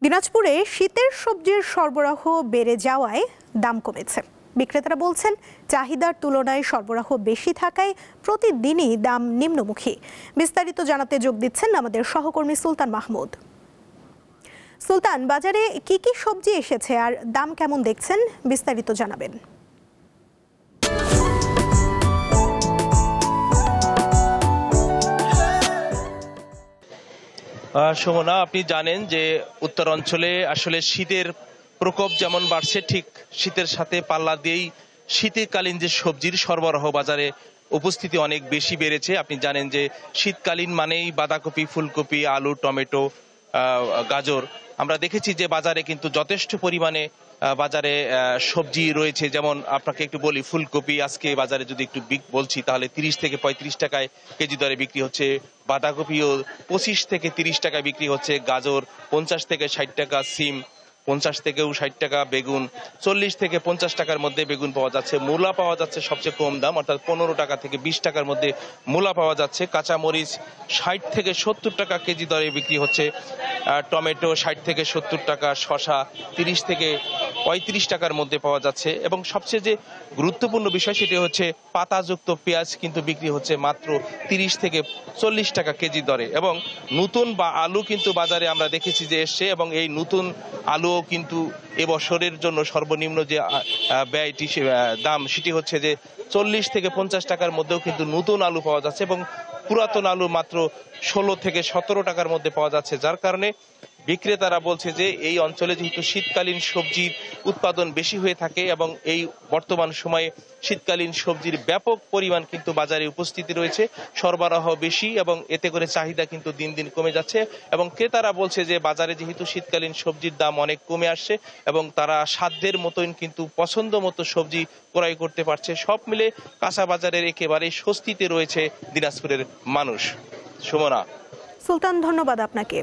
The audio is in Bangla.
দিনাজপুরে শীতের সবজির সরবরাহ বেড়ে যাওয়ায় দাম কমেছে। বিক্রেতারা বলছেন চাহিদার তুলনায় সরবরাহ বেশি থাকায় প্রতিদিনই দাম নিম্নমুখী। বিস্তারিত জানাতে যোগ দিচ্ছেন আমাদের সহকর্মী সুলতান মাহমুদ। সুলতান, বাজারে কি কি সবজি এসেছে আর দাম কেমন দেখছেন, বিস্তারিত জানাবেন। সুমনা, আপনি জানেন যে উত্তর অঞ্চলে আসলে শীতের প্রকোপ যেমন বাড়ছে, ঠিক শীতের সাথে পাল্লা দিয়েই শীতকালীন যে সবজির সরবরাহ বাজারে উপস্থিতি অনেক বেশি বেড়েছে। আপনি জানেন যে শীতকালীন মানেই বাঁধাকপি, ফুলকপি, আলু, টমেটো, গাজর। আমরা দেখেছি যে বাজারে কিন্তু যথেষ্ট পরিমাণে বাজারে সবজি রয়েছে। যেমন আপনাকে একটু বলি, ফুলকপি আজকে বাজারে যদি একটু বলছি তাহলে 30 থেকে 35 টাকায় কেজি দরে বিক্রি হচ্ছে। বাঁধাকপিও 25 থেকে 30 টাকায় বিক্রি হচ্ছে। গাজর 50 থেকে 60 টাকা, সিম 50 থেকেও 60 টাকা, বেগুন 40 থেকে 50 টাকার মধ্যে বেগুন পাওয়া যাচ্ছে। মূলা পাওয়া যাচ্ছে সবচেয়ে কম দাম, অর্থাৎ 15 টাকা থেকে 20 টাকার মধ্যে মূলা পাওয়া যাচ্ছে। কাঁচামরিচ 60 থেকে 70 টাকা কেজি দরে বিক্রি হচ্ছে। টমেটো 60 থেকে 70 টাকা, শসা 30 থেকে 35 টাকার মধ্যে পাওয়া যাচ্ছে। এবং সবচেয়ে যে গুরুত্বপূর্ণ বিষয় সেটি হচ্ছে পাতাযুক্ত পেঁয়াজ কিন্তু বিক্রি হচ্ছে মাত্র 30 থেকে 40 টাকা কেজি দরে। এবং নতুন বা আলু কিন্তু বাজারে আমরা দেখেছি যে এসছে, এবং এই নতুন আলুও কিন্তু এবছরের জন্য সর্বনিম্ন যে ব্যয়টি দাম সেটি হচ্ছে যে 40 থেকে 50 টাকার মধ্যেও কিন্তু নতুন আলু পাওয়া যাচ্ছে, এবং পুরাতন আলু মাত্র 16 থেকে 17 টাকার মধ্যে পাওয়া যাচ্ছে। যার কারণে বিক্রেতারা বলছে যে এই অঞ্চলে যেহেতু শীতকালীন সবজির উৎপাদন বেশি হয়ে থাকে, এবং এই বর্তমান সময়ে শীতকালীন সবজির ব্যাপক পরিমাণ কিন্তু বাজারে উপস্থিতি রয়েছে, সরবরাহ বেশি, এবং এতে করে চাহিদা কিন্তু দিন দিন কমে যাচ্ছে। এবং ক্রেতারা বলছে যে বাজারে যেহেতু শীতকালীন সবজির দাম অনেক কমে আসছে, এবং তারা সাধ্যের মতন কিন্তু পছন্দ মতো সবজি ক্রয় করতে পারছে। সব মিলে কাঁচা বাজারের একেবারে স্বস্তিতে রয়েছে দিনাজপুরের মানুষ। সুমনা। সুলতান, ধন্যবাদ আপনাকে।